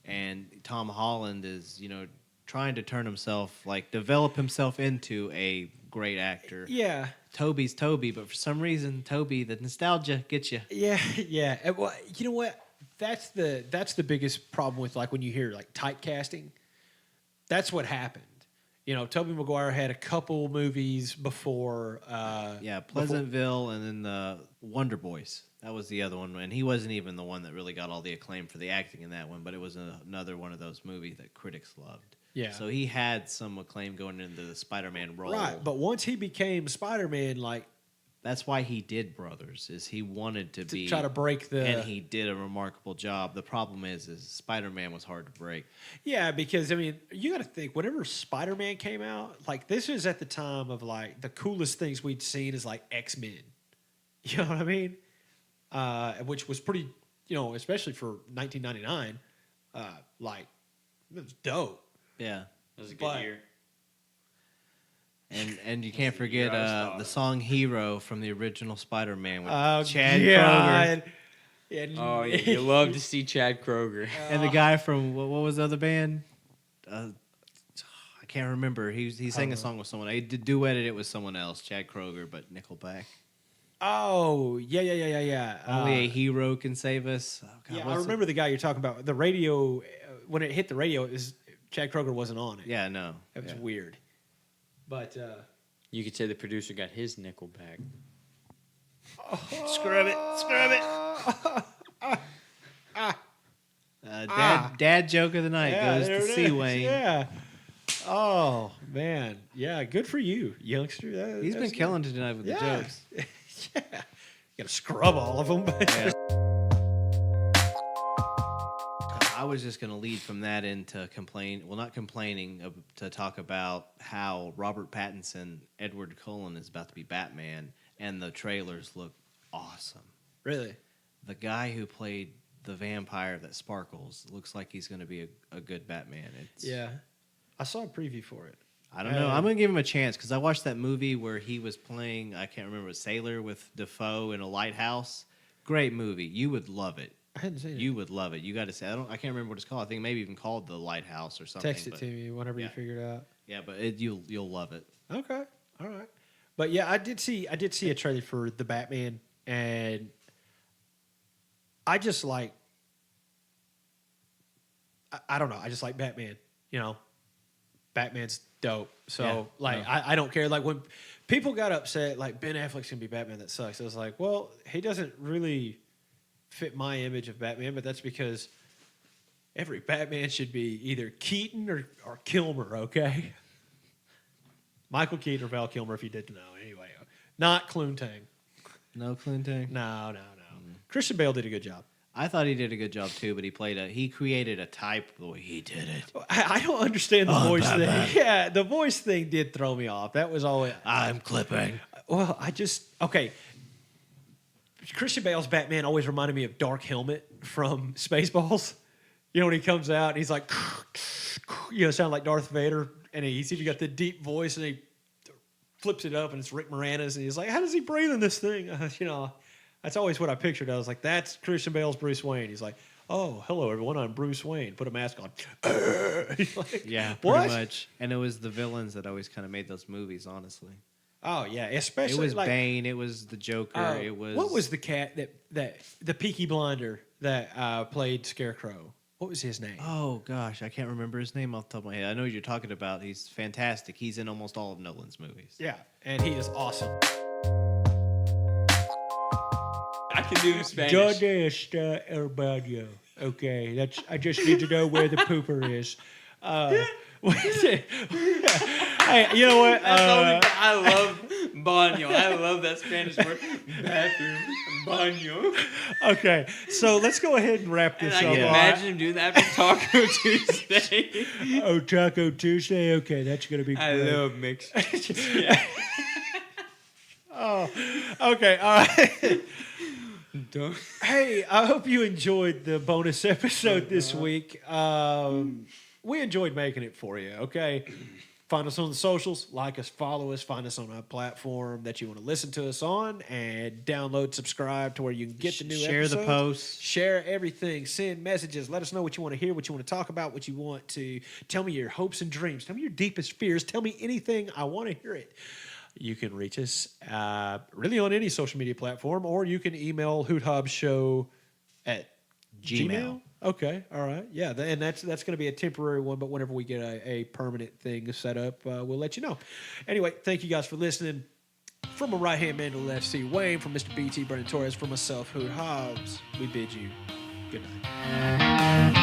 And Tom Holland is, you know, trying to turn himself, like, develop himself into a great actor. Yeah. Toby's Toby, but for some reason, Toby, the nostalgia gets you. Yeah, yeah. And, well, you know what? That's the biggest problem with, like, when you hear like typecasting. That's what happened. You know, Tobey Maguire had a couple movies before. Pleasantville, and then the Wonder Boys. That was the other one, and he wasn't even the one that really got all the acclaim for the acting in that one, but it was another one of those movies that critics loved. Yeah. So he had some acclaim going into the Spider-Man role. Right, but once he became Spider-Man, like, that's why he did Brothers, is he wanted to be... try to break the... And he did a remarkable job. The problem is Spider-Man was hard to break. Yeah, because, I mean, you got to think, whenever Spider-Man came out, like, this was at the time of, like, the coolest things we'd seen is, like, X-Men. You know what I mean? Which was pretty, you know, especially for 1999, like, it was dope. Yeah. It was a good year. And you can't forget the song "Hero" from the original Spider-Man with Chad God. Kroger. Oh, yeah, you love to see Chad Kroger. And the guy from what was the other band? I can't remember. He sang a song with someone. He duetted it with someone else, Chad Kroger, but Nickelback. Oh, yeah. Only a hero can save us. Oh, God, yeah, I remember the guy you're talking about. The radio, when it hit the radio, Chad Kroger wasn't on it. Yeah, no. That was weird. But you could say the producer got his nickel back. Scrub it. Dad joke of the night goes to C. Wayne. Yeah. Oh, man. Yeah, good for you, youngster. He's been killing tonight with the jokes. Yeah. Got to scrub all of them. Yeah. I was just going to lead from that into to talk about how Robert Pattinson, Edward Cullen is about to be Batman, and the trailers look awesome. Really? The guy who played the vampire that sparkles looks like he's going to be a good Batman. Yeah. I saw a preview for it. I don't know. I'm going to give him a chance because I watched that movie where he was playing, I can't remember, a sailor with Defoe in a lighthouse. Great movie. You would love it. I hadn't seen it. You would love it. You got to say, I can't remember what it's called. I think maybe even called The Lighthouse or something. Text it to me whenever you figure it out. Yeah, but you'll love it. Okay, all right. But yeah, I did see a trailer for the Batman, and I just like, I don't know. I just like Batman. You know, Batman's dope. So I don't care. Like when people got upset, like Ben Affleck's gonna be Batman, that sucks. I was like, well, he doesn't really fit my image of Batman, but that's because every Batman should be either Keaton or Kilmer, okay? Michael Keaton or Val Kilmer, if you didn't know. Anyway, not Clooney. No Clinton? No. Christian Bale did a good job. I thought he did a good job too, but he created a type the way he did it. I don't understand the voice thing. Yeah, the voice thing did throw me off. That was always... I'm clipping. Well, okay. Christian Bale's Batman always reminded me of Dark Helmet from Spaceballs. You know, when he comes out and he's like, you know, sound like Darth Vader, and he's got the deep voice, and he flips it up, and it's Rick Moranis, and he's like, how does he breathe in this thing? You know, that's always what I pictured. I was like, that's Christian Bale's Bruce Wayne. He's like, oh, hello, everyone, I'm Bruce Wayne. Put a mask on. Like, yeah, what? Pretty much. And it was the villains that always kind of made those movies, honestly. Oh, yeah, especially... It was like, Bane, it was the Joker, it was... What was the cat that the Peaky Blinder that played Scarecrow? What was his name? Oh, gosh, I can't remember his name off the top of my head. I know what you're talking about. He's fantastic. He's in almost all of Nolan's movies. Yeah, and he is awesome. I can do Spanish. Dónde está el baño? Okay, I just need to know where the pooper is. Hey, you know what? I love baño. I love that Spanish word. Bathroom. Baño. Okay, so let's go ahead and wrap And this I up. can imagine him doing that for Taco Tuesday. Oh, Taco Tuesday. Okay, that's gonna be. I great. love mixed. Oh, okay. All right. Don't. Hey, I hope you enjoyed the bonus episode this week. We enjoyed making it for you. Okay. Find us on the socials, like us, follow us, find us on a platform that you want to listen to us on, and download, subscribe to where you can get the new Share episodes. the posts. Share everything. Send messages. Let us know what you want to hear, what you want to talk about, what you want to tell me your hopes and dreams. Tell me your deepest fears. Tell me anything. I want to hear it. You can reach us really on any social media platform, or you can email HootHobShow at Gmail. Okay, all right, yeah, and that's going to be a temporary one, but whenever we get a permanent thing set up, we'll let you know. Anyway, thank you guys for listening. From my right hand man to the left, see Wayne. From Mr. BT Brennan Torres, from myself, Hoot Hobbs. We bid you good night.